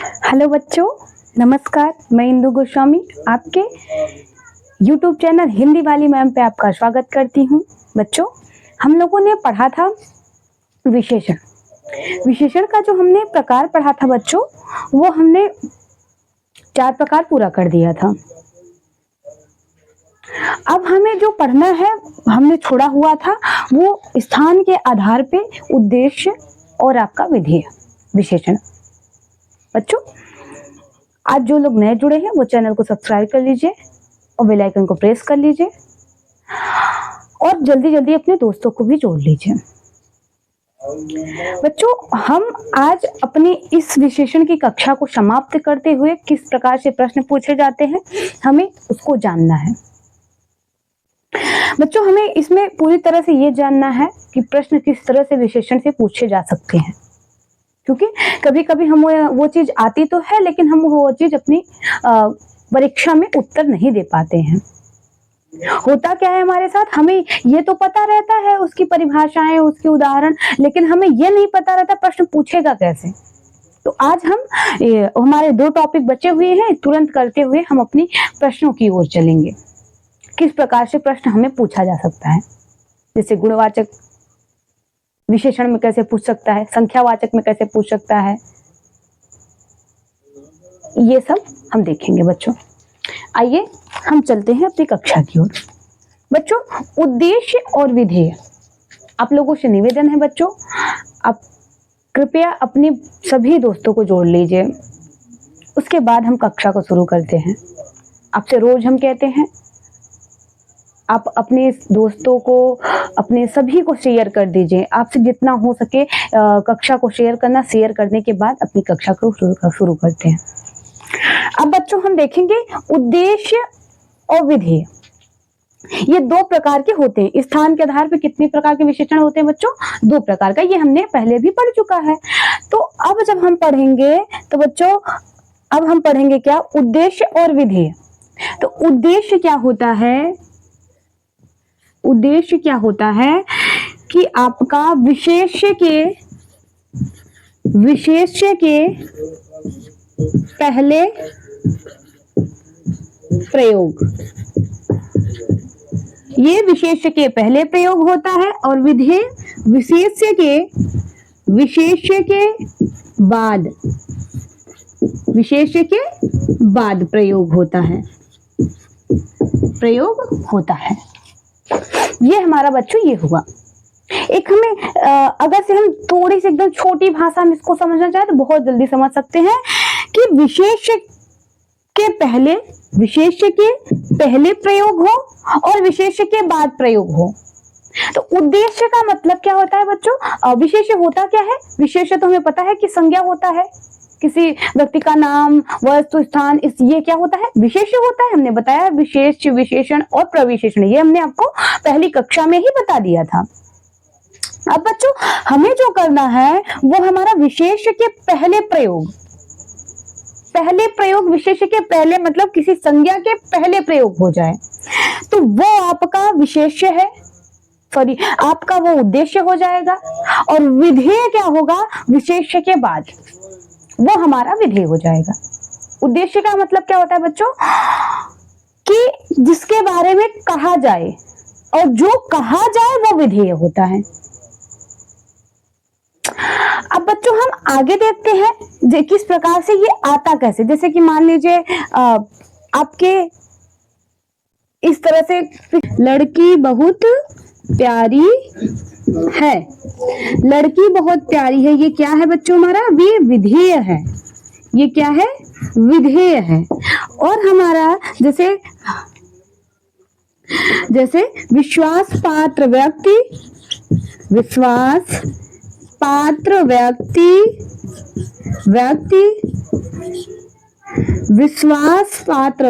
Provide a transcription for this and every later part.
Hello बच्चों, नमस्कार। मैं इंदु गोस्वामी आपके YouTube चैनल हिंदी वाली मैम पे आपका स्वागत करती हूँ। बच्चों, हम लोगों ने पढ़ा था विशेषण। विशेषण का जो हमने प्रकार पढ़ा था बच्चों, वो हमने 4 प्रकार पूरा कर दिया था। अब हमें जो पढ़ना है, हमने छोड़ा हुआ था वो स्थान के आधार पे उद्देश्य और आपका विधेय विशेषण। बच्चों, आज जो लोग नए जुड़े हैं वो चैनल को सब्सक्राइब कर लीजिए और बेल आइकन को प्रेस कर लीजिए और जल्दी जल्दी अपने दोस्तों को भी जोड़ लीजिए। बच्चों, हम आज अपनी इस विशेषण की कक्षा को समाप्त करते हुए किस प्रकार से प्रश्न पूछे जाते हैं, हमें उसको जानना है। बच्चों, हमें इसमें पूरी तरह से ये जानना है कि प्रश्न किस तरह से विशेषण से पूछे जा सकते हैं, क्योंकि कभी कभी हम वो चीज आती तो है लेकिन हम वो चीज अपनी परीक्षा में उत्तर नहीं दे पाते हैं। होता क्या है हमारे साथ, हमें ये तो पता रहता है उसकी परिभाषाएं, उसके उदाहरण, लेकिन हमें ये नहीं पता रहता प्रश्न पूछेगा कैसे। तो आज हम हमारे 2 टॉपिक बचे हुए हैं, तुरंत करते हुए हम अपनी प्रश्नों की ओर चलेंगे। किस प्रकार से प्रश्न हमें पूछा जा सकता है, जैसे गुणवाचक विशेषण में कैसे पूछ सकता है, संख्यावाचक में कैसे पूछ सकता है, ये सब हम देखेंगे। बच्चों, आइए हम चलते हैं अपनी कक्षा की ओर। बच्चों, उद्देश्य और विधेय, आप लोगों से निवेदन है बच्चों, आप कृपया अपने सभी दोस्तों को जोड़ लीजिए, उसके बाद हम कक्षा को शुरू करते हैं। आपसे रोज हम कहते हैं आप अपने दोस्तों को, अपने सभी को शेयर कर दीजिए। आपसे जितना हो सके कक्षा को शेयर करना। शेयर करने के बाद अपनी कक्षा को शुरू करते हैं। अब बच्चों, हम देखेंगे उद्देश्य और विधेय, ये 2 प्रकार के होते हैं। स्थान के आधार पर कितने प्रकार के विशेषण होते हैं बच्चों? 2 प्रकार का। ये हमने पहले भी पढ़ चुका है। तो अब जब हम पढ़ेंगे तो बच्चों, अब हम पढ़ेंगे क्या? उद्देश्य और विधेय। तो उद्देश्य क्या होता है? उद्देश्य क्या होता है कि आपका विशेष्य के पहले प्रयोग, ये विशेष्य के पहले प्रयोग होता है और विधेय विशेष्य के बाद प्रयोग होता है। ये हमारा बच्चों ये हुआ। एक हमें अगर से हम थोड़ी सी एकदम छोटी भाषा में इसको समझना चाहे तो बहुत जल्दी समझ सकते हैं कि विशेष्य के पहले प्रयोग हो और विशेष्य के बाद प्रयोग हो। तो उद्देश्य का मतलब क्या होता है बच्चों? विशेष्य होता क्या है? विशेष्य तो हमें पता है कि संज्ञा होता है, किसी व्यक्ति का नाम, वस्तु, स्थान, ये क्या होता है? विशेष्य होता है। हमने बताया विशेष्य, विशेषण और प्रविशेषण, ये हमने आपको पहली कक्षा में ही बता दिया था। अब बच्चों, हमें जो करना है वो हमारा विशेष्य के पहले प्रयोग विशेष्य के पहले, मतलब किसी संज्ञा के पहले प्रयोग हो जाए तो वो आपका विशेष्य है, आपका वो उद्देश्य हो जाएगा। और विधेय क्या होगा? विशेष्य के बाद, वो हमारा विधेय हो जाएगा। उद्देश्य का मतलब क्या होता है बच्चों? कि जिसके बारे में कहा जाए, और जो कहा जाए वो विधेय होता है। अब बच्चों, हम आगे देखते हैं किस प्रकार से ये आता कैसे। जैसे कि मान लीजिए आपके इस तरह से, लड़की बहुत प्यारी है। लड़की बहुत प्यारी है, ये क्या है बच्चों? हमारा ये विधेय है। ये क्या है? विधेय है। और हमारा जैसे विश्वास पात्र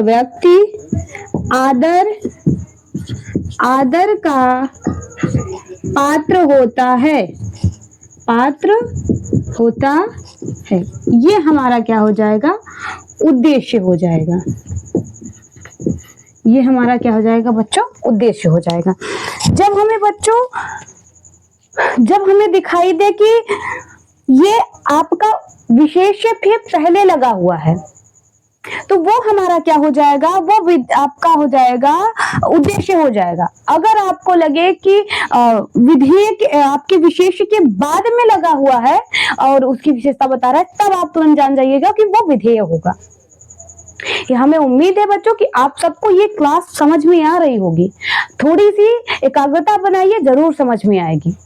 व्यक्ति आदर का पात्र होता है। ये हमारा क्या हो जाएगा? उद्देश्य हो जाएगा। ये हमारा क्या हो जाएगा बच्चों? उद्देश्य हो जाएगा। जब हमें दिखाई दे कि ये आपका विशेष्य भी पहले लगा हुआ है, तो वो हमारा क्या हो जाएगा, वो आपका हो जाएगा उद्देश्य हो जाएगा। अगर आपको लगे कि विधेय आपके विशेष्य के बाद में लगा हुआ है और उसकी विशेषता बता रहा है, तब आप तुरंत जान जाइएगा कि वो विधेय होगा। ये हमें उम्मीद है बच्चों कि आप सबको ये क्लास समझ में आ रही होगी। थोड़ी सी एकाग्रता बनाइए, जरूर समझ में आएगी।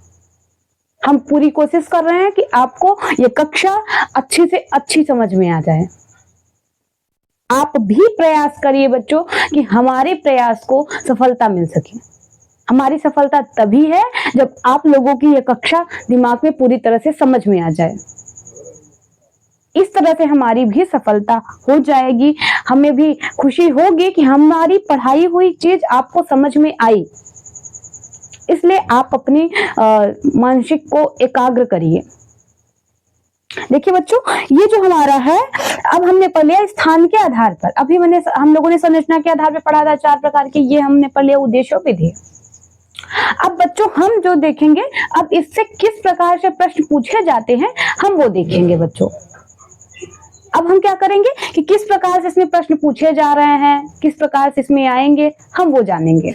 हम पूरी कोशिश कर रहे हैं कि आपको ये कक्षा अच्छी से अच्छी समझ में आ जाए। आप भी प्रयास करिए बच्चों कि हमारे प्रयास को सफलता मिल सके। हमारी सफलता तभी है जब आप लोगों की यह कक्षा दिमाग में पूरी तरह से समझ में आ जाए। इस तरह से हमारी भी सफलता हो जाएगी। हमें भी खुशी होगी कि हमारी पढ़ाई हुई चीज आपको समझ में आई। इसलिए आप अपनी मानसिक को एकाग्र करिए। देखिए बच्चों, ये जो हमारा है, अब हमने पढ़ लिया स्थान के आधार पर। अभी हम लोगों ने संरचना के आधार पर पढ़ा था 4 प्रकार के, ये हमने पढ़ लिया उद्देश्य और विधेय। अब बच्चों हम जो देखेंगे, अब इससे किस प्रकार से प्रश्न पूछे जाते हैं हम वो देखेंगे बच्चों। अब हम क्या करेंगे कि किस प्रकार से इसमें प्रश्न पूछे जा रहे हैं, किस प्रकार से इसमें आएंगे, हम वो जानेंगे।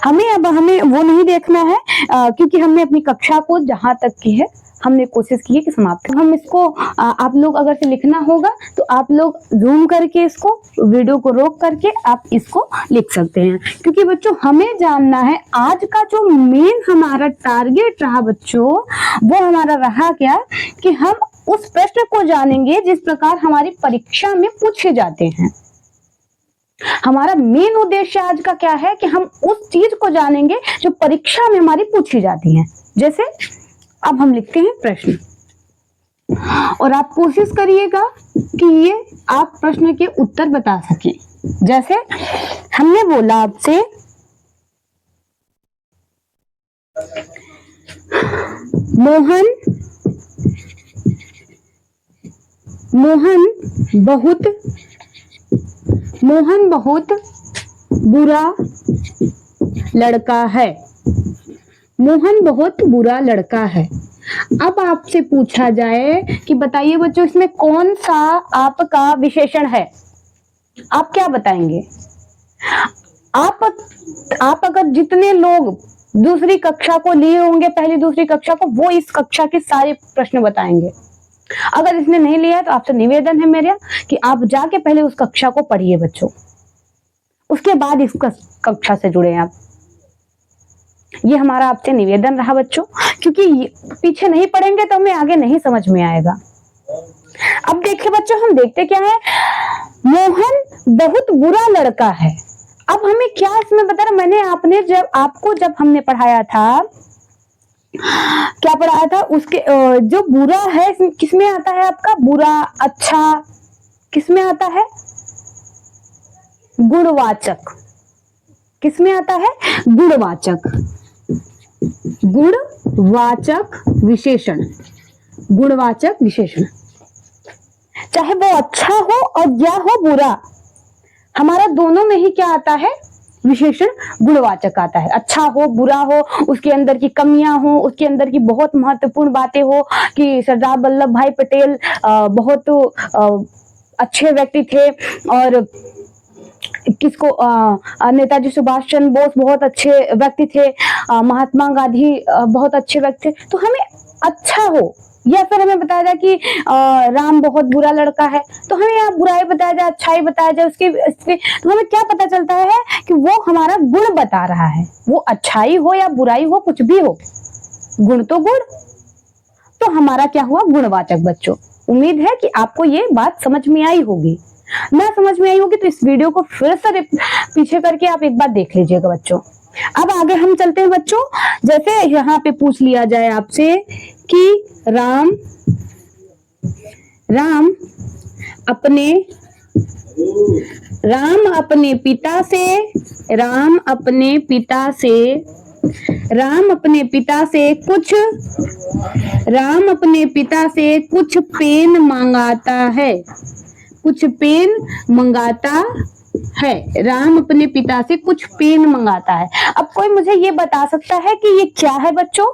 हमें वो नहीं देखना है, क्योंकि हमने अपनी कक्षा को जहां तक की है हमने कोशिश की है कि समाप्त। हम इसको आप लोग अगर से लिखना होगा तो आप लोग जूम करके इसको वीडियो को रोक करके आप इसको लिख सकते हैं, क्योंकि बच्चों हमें जानना है आज का जो मेन हमारा टारगेट रहा बच्चों, वो हमारा रहा क्या कि हम उस प्रश्न को जानेंगे जिस प्रकार हमारी परीक्षा में पूछे जाते हैं। हमारा मेन उद्देश्य आज का क्या है कि हम उस चीज को जानेंगे जो परीक्षा में हमारी पूछी जाती है। जैसे अब हम लिखते हैं प्रश्न, और आप कोशिश करिएगा कि ये आप प्रश्न के उत्तर बता सकें। जैसे हमने बोला आपसे मोहन बहुत बुरा लड़का है। मोहन बहुत बुरा लड़का है। अब आपसे पूछा जाए कि बताइए बच्चों इसमें कौन सा आपका विशेषण है, आप क्या बताएंगे? आप अगर जितने लोग दूसरी कक्षा को लिए होंगे, पहली दूसरी कक्षा को, वो इस कक्षा के सारे प्रश्न बताएंगे। अगर इसने नहीं लिया तो आपसे निवेदन है मेरा कि आप जाके पहले उस कक्षा को पढ़िए बच्चों, उसके बाद इस कक्षा से जुड़े आप। ये हमारा आपसे निवेदन रहा बच्चों, क्योंकि पीछे नहीं पढ़ेंगे तो हमें आगे नहीं समझ में आएगा। अब देखिए बच्चों, हम देखते क्या है, मोहन बहुत बुरा लड़का है। अब हमें क्या इसमें बता रहा, मैंने जब हमने पढ़ाया था, क्या पढ़ाया था, उसके जो बुरा है किसमें आता है आपका, बुरा अच्छा किसमें आता है, गुणवाचक। किसमें आता है, गुणवाचक। गुणवाचक विशेषण। गुणवाचक विशेषण, चाहे वो अच्छा हो और या हो बुरा, हमारा दोनों में ही क्या आता है, विशेषण गुणवाचक आता है। अच्छा हो बुरा हो, उसके अंदर की कमियां हो, उसके अंदर की बहुत महत्वपूर्ण बातें हो कि सरदार वल्लभ भाई पटेल बहुत अच्छे व्यक्ति थे, और किसको नेताजी सुभाष चंद्र बोस बहुत अच्छे व्यक्ति थे, महात्मा गांधी बहुत अच्छे व्यक्ति थे। तो हमें अच्छा हो, या फिर हमें बताया जाए कि राम बहुत बुरा लड़का है, तो हमें यहाँ बुराई बताया जाए, अच्छाई बताया जाए उसके, तो हमें क्या पता चलता है कि वो हमारा गुण बता रहा है। वो अच्छाई हो या बुराई हो, कुछ भी हो, गुण तो गुण, तो हमारा क्या हुआ, गुणवाचक बच्चों। उम्मीद है कि आपको ये बात समझ में आई होगी। ना समझ में आई होगी तो इस वीडियो को फिर से पीछे करके आप एक बार देख लीजिएगा बच्चों। अब आगे हम चलते हैं बच्चों। जैसे यहाँ पे पूछ लिया जाए आपसे कि राम अपने पिता से कुछ पेन मंगाता है। राम अपने पिता से कुछ पेन मंगाता है। अब कोई मुझे ये बता सकता है कि ये क्या है बच्चों?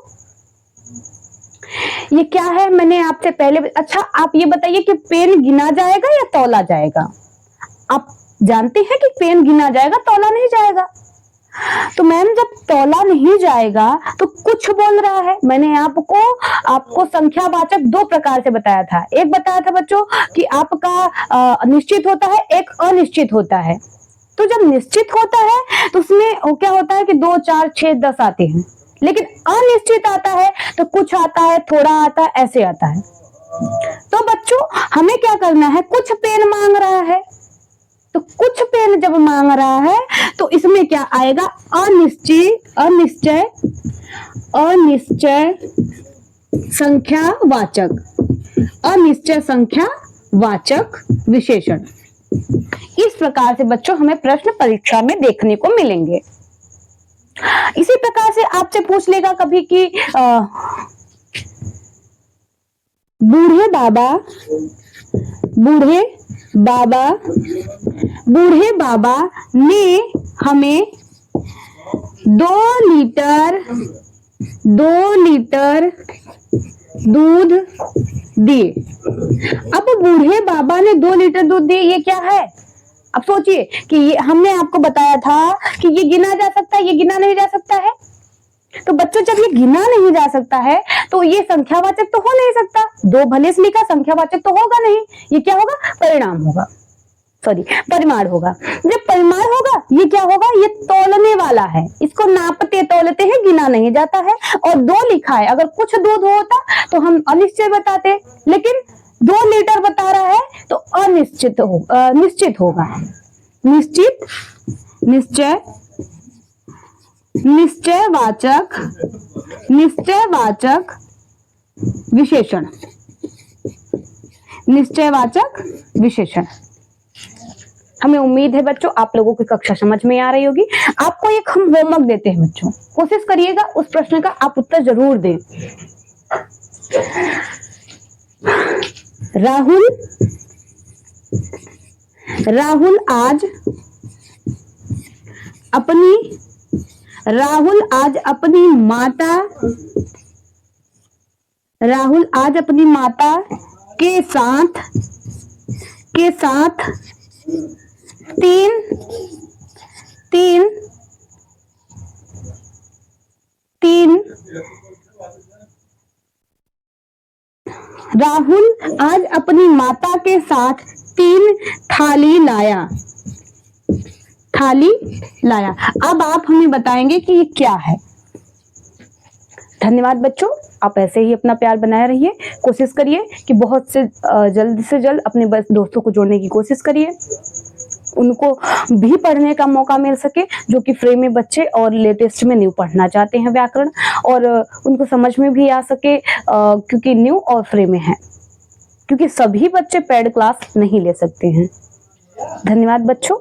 ये क्या है, मैंने आपसे पहले, अच्छा आप ये बताइए कि पेन गिना जाएगा या तौला जाएगा? आप जानते हैं कि पेन गिना जाएगा, तौला नहीं जाएगा। तो मैम जब तौला नहीं जाएगा तो कुछ बोल रहा है। मैंने आपको संख्यावाचक दो प्रकार से बताया था। एक बताया था बच्चों कि आपका निश्चित होता है, एक अनिश्चित होता है। तो जब निश्चित होता है तो उसमें क्या होता है कि 2, 4, 6, 10 आते हैं, लेकिन अनिश्चित आता है तो कुछ आता है, थोड़ा आता है, ऐसे आता है। तो बच्चों हमें क्या करना है, कुछ पेन मांग रहा है, तो कुछ पेन जब मांग रहा है तो इसमें क्या आएगा, अनिश्चय संख्यावाचक, अनिश्चय संख्यावाचक विशेषण। इस प्रकार से बच्चों हमें प्रश्न परीक्षा में देखने को मिलेंगे। इसी प्रकार से आपसे पूछ लेगा कभी कि बूढ़े बाबा ने हमें 2 लीटर दूध दिए। अब बूढ़े बाबा ने 2 लीटर दूध दिए, ये क्या है? अब सोचिए कि ये हमने आपको बताया था कि ये गिना जा सकता है, ये गिना नहीं जा सकता है। तो बच्चों जब ये गिना नहीं जा सकता है तो ये संख्यावाचक तो हो नहीं सकता। 2 भले से लिखा, संख्यावाचक तो होगा नहीं। ये क्या होगा, परिमाण होगा। जब परिमाण होगा, ये क्या होगा, ये तौलने वाला है। इसको नापते तौलते हैं, गिना नहीं जाता है। और 2 लिखा है, अगर कुछ दूध होता तो हम अनिश्चय बताते, लेकिन 2 लीटर बता रहा है तो निश्चित होगा। निश्चयवाचक विशेषण। हमें उम्मीद है बच्चों आप लोगों की कक्षा समझ में आ रही होगी। आपको एक हम होमवर्क देते हैं बच्चों, कोशिश करिएगा उस प्रश्न का आप उत्तर जरूर दें। राहुल आज अपनी माता के साथ 3 थाली लाया। अब आप हमें बताएंगे कि ये क्या है। धन्यवाद बच्चों, आप ऐसे ही अपना प्यार बनाए रहिए। कोशिश करिए कि बहुत से जल्द से जल्द अपने दोस्तों को जोड़ने की कोशिश करिए, उनको भी पढ़ने का मौका मिल सके जो कि फ्री में बच्चे और लेटेस्ट में न्यू पढ़ना चाहते हैं व्याकरण, और उनको समझ में भी आ सके क्योंकि न्यू और फ्री में है, क्योंकि सभी बच्चे पेड क्लास नहीं ले सकते हैं। धन्यवाद बच्चों।